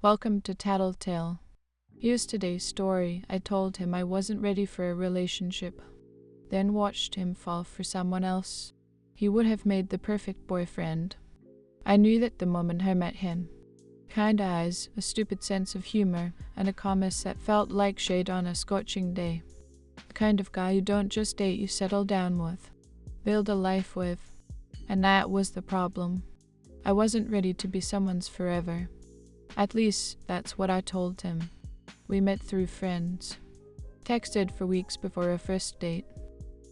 Welcome to Tattletale. Here's today's story. I told him I wasn't ready for a relationship, then watched him fall for someone else. He would have made the perfect boyfriend. I knew that the moment I met him. Kind eyes, a stupid sense of humor, and a calmness that felt like shade on a scorching day. The kind of guy you don't just date, you settle down with, build a life with. And that was the problem. I wasn't ready to be someone's forever. At least, that's what I told him. We met through friends. Texted for weeks before our first date.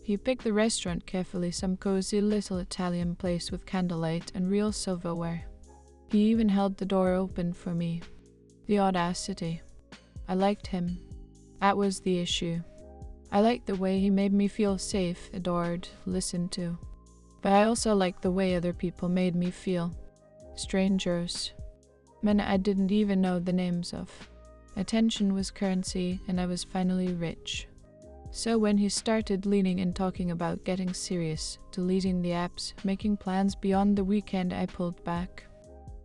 He picked the restaurant carefully, some cozy little Italian place with candlelight and real silverware. He even held the door open for me. The audacity. I liked him. That was the issue. I liked the way he made me feel safe, adored, listened to. But I also liked the way other people made me feel. Strangers. Men I didn't even know the names of. Attention was currency, and I was finally rich. So when he started leaning and talking about getting serious, deleting the apps, making plans beyond the weekend, I pulled back.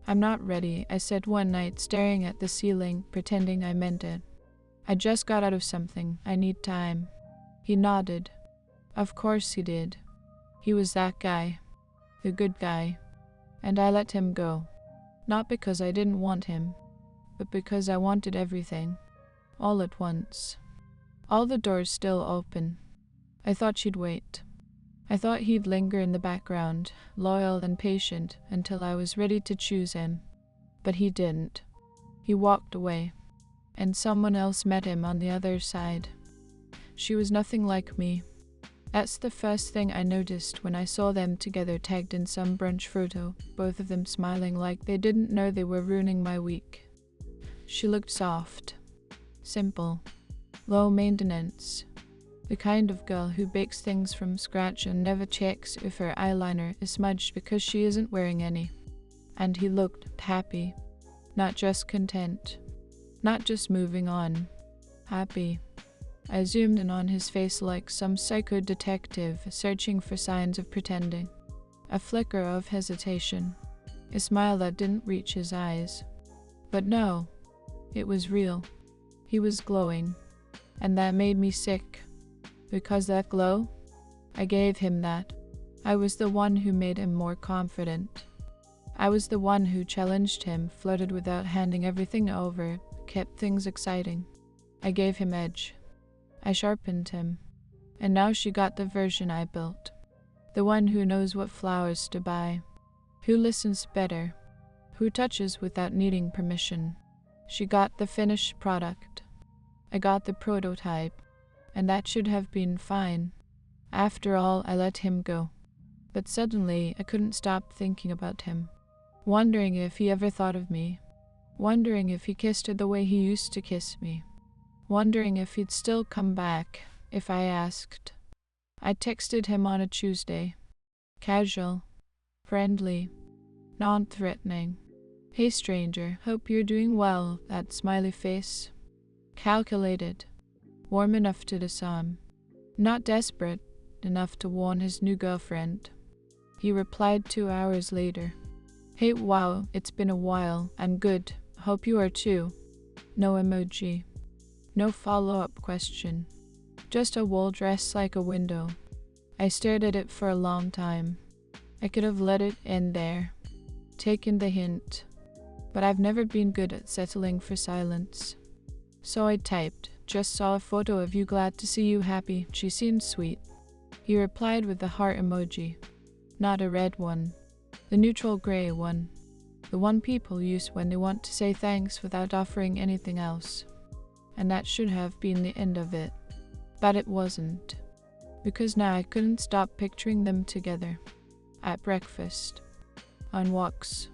I'm not ready, I said one night, staring at the ceiling, pretending I meant it. I just got out of something. I need time. He nodded. Of course he did. He was that guy. The good guy. And I let him go. Not because I didn't want him, but because I wanted everything. All at once. All the doors still open. I thought she'd wait. I thought he'd linger in the background, loyal and patient, until I was ready to choose him. But he didn't. He walked away. And someone else met him on the other side. She was nothing like me. That's the first thing I noticed when I saw them together, tagged in some brunch photo, both of them smiling like they didn't know they were ruining my week. She looked soft, simple, low maintenance, the kind of girl who bakes things from scratch and never checks if her eyeliner is smudged because she isn't wearing any. And he looked happy, not just content, not just moving on, happy. I zoomed in on his face like some psycho detective searching for signs of pretending. A flicker of hesitation, a smile that didn't reach his eyes. But no, it was real. He was glowing, and that made me sick. Because that glow, I gave him that. I was the one who made him more confident. I was the one who challenged him, flirted without handing everything over, kept things exciting. I gave him edge. I sharpened him, and now she got the version I built. The one who knows what flowers to buy, who listens better, who touches without needing permission. She got the finished product. I got the prototype, and that should have been fine. After all, I let him go. But suddenly, I couldn't stop thinking about him, wondering if he ever thought of me, wondering if he kissed her the way he used to kiss me. Wondering if he'd still come back, if I asked. I texted him on a Tuesday. Casual, friendly, non-threatening. Hey stranger, hope you're doing well, that smiley face. Calculated, warm enough to disarm. Not desperate enough to warn his new girlfriend. He replied 2 hours later. Hey wow, it's been a while, I'm good, hope you are too. No emoji. No follow-up question. Just a wall dressed like a window. I stared at it for a long time. I could have let it end there. Taken the hint. But I've never been good at settling for silence. So I typed, just saw a photo of you, glad to see you happy. She seemed sweet. He replied with the heart emoji. Not a red one. The neutral gray one. The one people use when they want to say thanks without offering anything else. And that should have been the end of it. But it wasn't. Because now I couldn't stop picturing them together. At breakfast. On walks.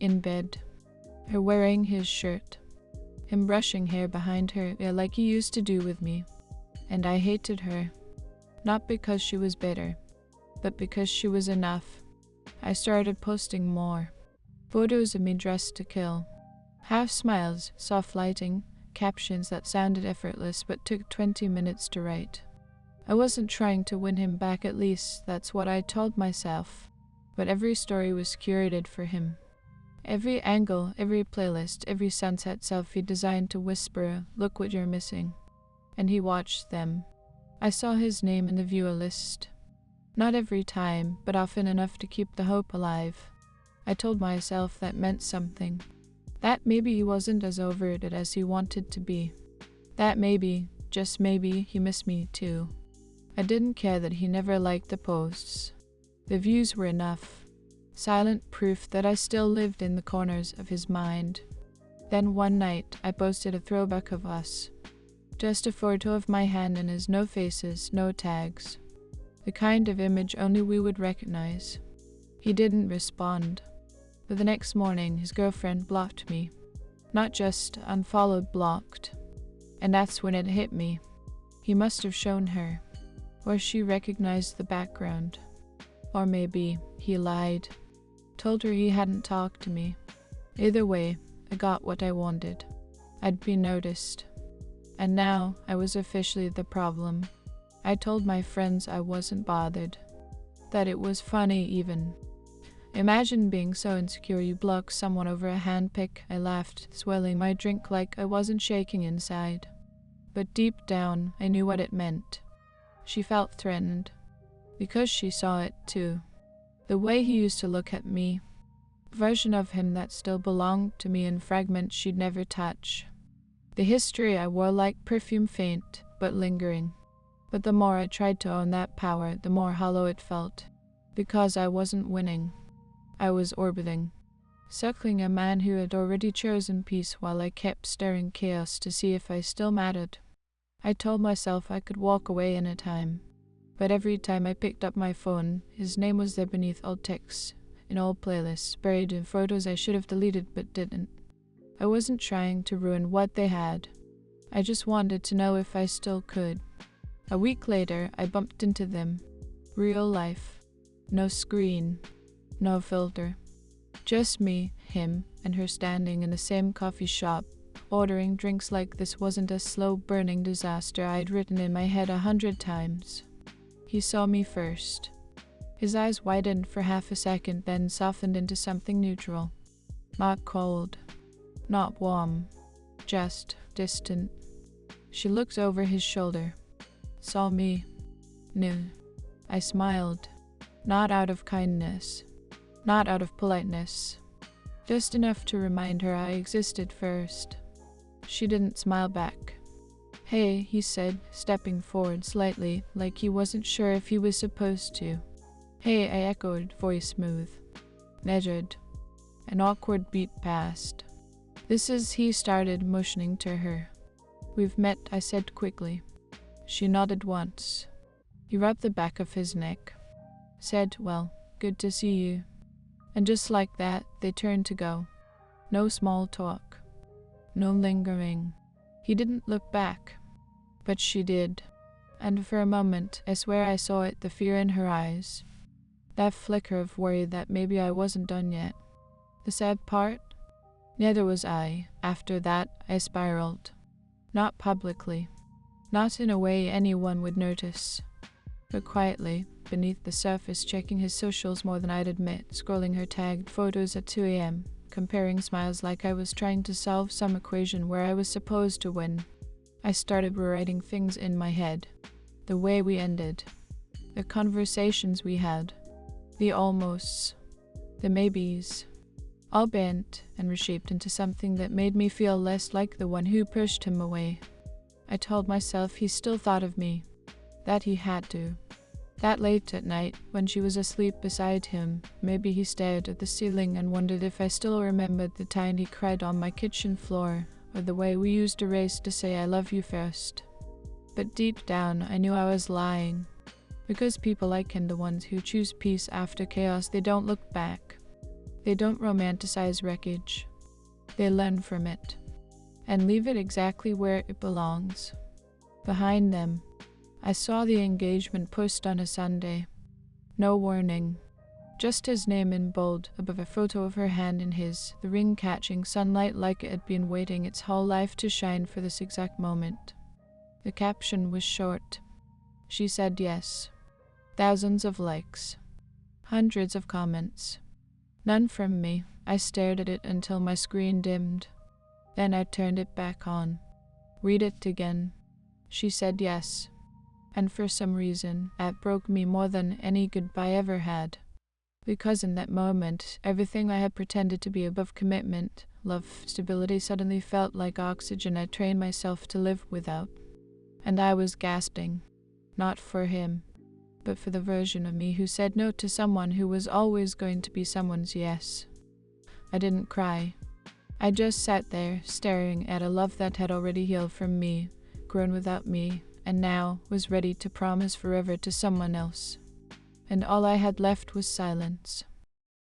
In bed. Her wearing his shirt. Him brushing hair behind her, yeah, like he used to do with me. And I hated her. Not because she was better, but because she was enough. I started posting more. Photos of me dressed to kill. Half smiles, soft lighting, captions that sounded effortless but took 20 minutes to write. I wasn't trying to win him back, at least that's what I told myself. But every story was curated for him. Every angle, every playlist, every sunset selfie designed to whisper, "Look what you're missing." And he watched them. I saw his name in the viewer list. Not every time, but often enough to keep the hope alive. I told myself that meant something. That maybe he wasn't as over it as he wanted to be. That maybe, just maybe, he missed me too. I didn't care that he never liked the posts. The views were enough. Silent proof that I still lived in the corners of his mind. Then one night, I posted a throwback of us. Just a photo of my hand in his, no faces, no tags. The kind of image only we would recognize. He didn't respond. But the next morning, his girlfriend blocked me. Not just unfollowed, blocked. And that's when it hit me. He must have shown her. Or she recognized the background. Or maybe he lied. Told her he hadn't talked to me. Either way, I got what I wanted. I'd been noticed. And now I was officially the problem. I told my friends I wasn't bothered. That it was funny even. Imagine being so insecure you block someone over a handpick. I laughed, swelling my drink like I wasn't shaking inside. But deep down, I knew what it meant. She felt threatened. Because she saw it too. The way he used to look at me. Version of him that still belonged to me in fragments she'd never touch. The history I wore like perfume, faint, but lingering. But the more I tried to own that power, the more hollow it felt. Because I wasn't winning. I was orbiting. Circling a man who had already chosen peace while I kept stirring chaos to see if I still mattered. I told myself I could walk away in a time. But every time I picked up my phone, his name was there beneath old texts, in old playlists, buried in photos I should have deleted but didn't. I wasn't trying to ruin what they had. I just wanted to know if I still could. A week later, I bumped into them. Real life. No screen. No filter. Just me, him, and her standing in the same coffee shop, ordering drinks like this wasn't a slow-burning disaster I'd written in my head 100 times. He saw me first. His eyes widened for half a second, then softened into something neutral. Not cold. Not warm. Just distant. She looked over his shoulder. Saw me. Knew. I smiled. Not out of kindness. Not out of politeness. Just enough to remind her I existed first. She didn't smile back. "Hey," he said, stepping forward slightly, like he wasn't sure if he was supposed to. "Hey," I echoed, voice smooth. Measured. An awkward beat passed. "This is," he started, motioning to her. "We've met," I said quickly. She nodded once. He rubbed the back of his neck. Said, "Well, good to see you." And just like that, they turned to go. No small talk. No lingering. He didn't look back. But she did. And for a moment, I swear I saw it, the fear in her eyes. That flicker of worry that maybe I wasn't done yet. The sad part? Neither was I. After that, I spiraled. Not publicly. Not in a way anyone would notice. But quietly, beneath the surface, checking his socials more than I'd admit, scrolling her tagged photos at 2 a.m., comparing smiles like I was trying to solve some equation where I was supposed to win. I started rewriting things in my head. The way we ended. The conversations we had. The almosts. The maybes. All bent and reshaped into something that made me feel less like the one who pushed him away. I told myself he still thought of me. That he had to. That late at night, when she was asleep beside him, maybe he stared at the ceiling and wondered if I still remembered the time he cried on my kitchen floor, or the way we used a race to say "I love you" first. But deep down, I knew I was lying. Because people like him, the ones who choose peace after chaos, they don't look back. They don't romanticize wreckage. They learn from it. And leave it exactly where it belongs. Behind them. I saw the engagement post on a Sunday. No warning. Just his name in bold above a photo of her hand in his, the ring catching sunlight like it had been waiting its whole life to shine for this exact moment. The caption was short. She said yes. Thousands of likes. Hundreds of comments. None from me. I stared at it until my screen dimmed. Then I turned it back on. Read it again. She said yes. And for some reason, that broke me more than any goodbye ever had. Because in that moment, everything I had pretended to be above commitment, love, stability suddenly felt like oxygen I trained myself to live without. And I was gasping, not for him, but for the version of me who said no to someone who was always going to be someone's yes. I didn't cry. I just sat there, staring at a love that had already healed from me, grown without me, and now was ready to promise forever to someone else. And all I had left was silence.